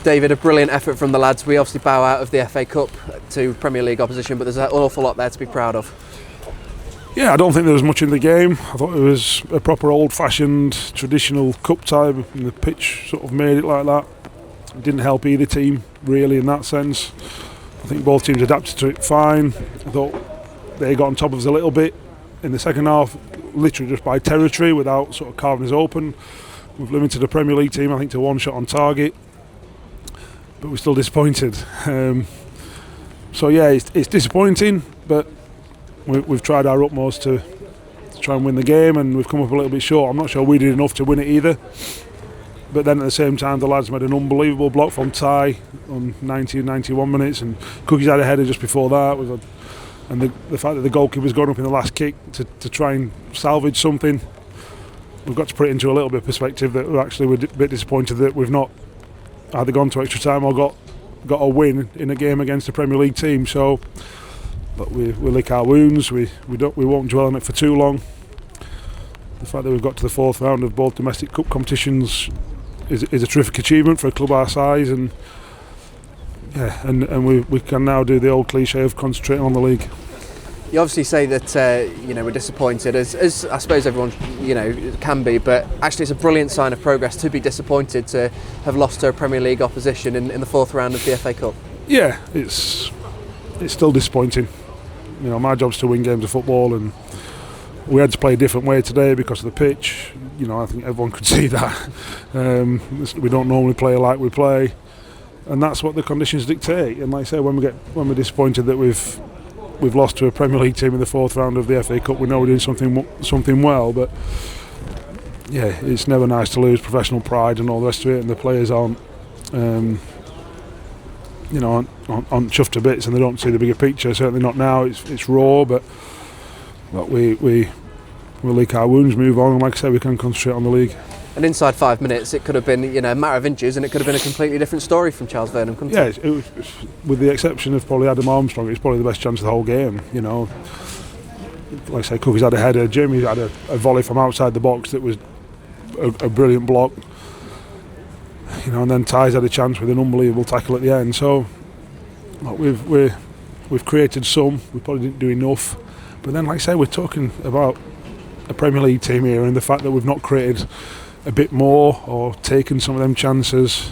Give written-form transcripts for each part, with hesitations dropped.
David, a brilliant effort from the lads. We obviously bow out of the FA Cup to Premier League opposition, but there's an awful lot there to be proud of. Yeah, I don't think there was much in the game. I thought it was a proper old-fashioned, traditional cup tie, and the pitch sort of made it like that. It didn't help either team, really, in that sense. I think both teams adapted to it fine. I thought they got on top of us a little bit in the second half, literally just by territory, without sort of carving us open. We've limited the Premier League team, I think, to one shot on target. But we're still disappointed. So yeah, it's disappointing, but we've tried our utmost to try and win the game, and we've come up a little bit short. I'm not sure we did enough to win it either. But then at the same time, the lads made an unbelievable block from Ty on 90 and 91 minutes, and Cookies had a header just before that. And the fact that the goalkeeper's gone up in the last kick to try and salvage something, we've got to put it into a little bit of perspective that we're a bit disappointed that we've not either gone to extra time or got a win in a game against a Premier League team. So, but we lick our wounds. We won't dwell on it for too long. The fact that we've got to the fourth round of both domestic cup competitions is a terrific achievement for a club our size, and yeah, and we can now do the old cliche of concentrating on the league. You obviously say that we're disappointed, as I suppose everyone can be, but actually it's a brilliant sign of progress to be disappointed to have lost to a Premier League opposition in the fourth round of the FA Cup. Yeah, it's still disappointing. My job's to win games of football, and we had to play a different way today because of the pitch. I think everyone could see that. We don't normally play like we play, and that's what the conditions dictate. And like I say, when we're disappointed that we've lost to a Premier League team in the fourth round of the FA Cup, we know we're doing something well, but yeah, it's never nice to lose professional pride and all the rest of it, and the players aren't chuffed to bits, and they don't see the bigger picture. Certainly not now. It's raw, but we'll lick our wounds, move on, and like I say, we can concentrate on the league. And inside 5 minutes, it could have been a matter of inches, and it could have been a completely different story from Charles Vernam, couldn't it? Yeah, it was, with the exception of probably Adam Armstrong, it's probably the best chance of the whole game. Like I say, Cookies had a header, Jamie had a volley from outside the box that was a brilliant block. And then Ty's had a chance with an unbelievable tackle at the end. So we've created some. We probably didn't do enough. But then, like I say, we're talking about a Premier League team here, and the fact that we've not created a bit more or taken some of them chances,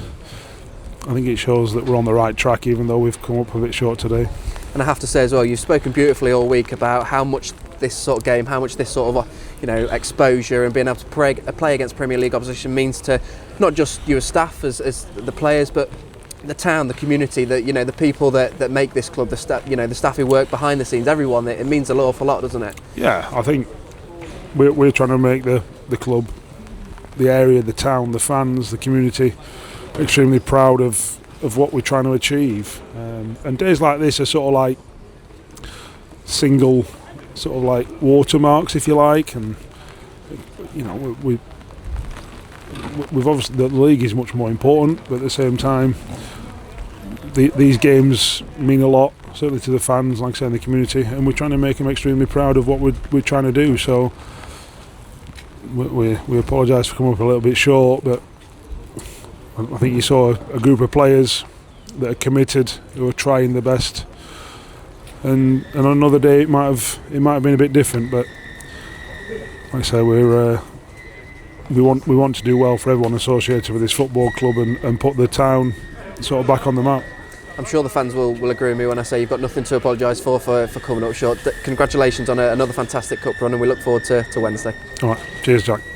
I think it shows that we're on the right track, even though we've come up a bit short today. And I have to say as well, you've spoken beautifully all week about how much this sort of game, how much this sort of exposure and being able to play against Premier League opposition means to not just you as staff, as the players, but the town, the community, the people that make this club, the staff who work behind the scenes, everyone. It means an awful lot, doesn't it? Yeah, I think we're trying to make the club, the area, the town, the fans, the community extremely proud of what we're trying to achieve. And days like this are sort of like single sort of like watermarks, if you like, and we've obviously, the league is much more important, but at the same time these games mean a lot, certainly to the fans, like I say, in the community, and we're trying to make them extremely proud of what we're trying to do. So we apologise for coming up a little bit short, but I think you saw a group of players that are committed, who are trying the best, and on another day it might have been a bit different, but like I say, we want to do well for everyone associated with this football club and put the town sort of back on the map. I'm sure the fans will agree with me when I say you've got nothing to apologise for coming up short. Congratulations on another fantastic cup run, and we look forward to Wednesday. All right, cheers, Jack.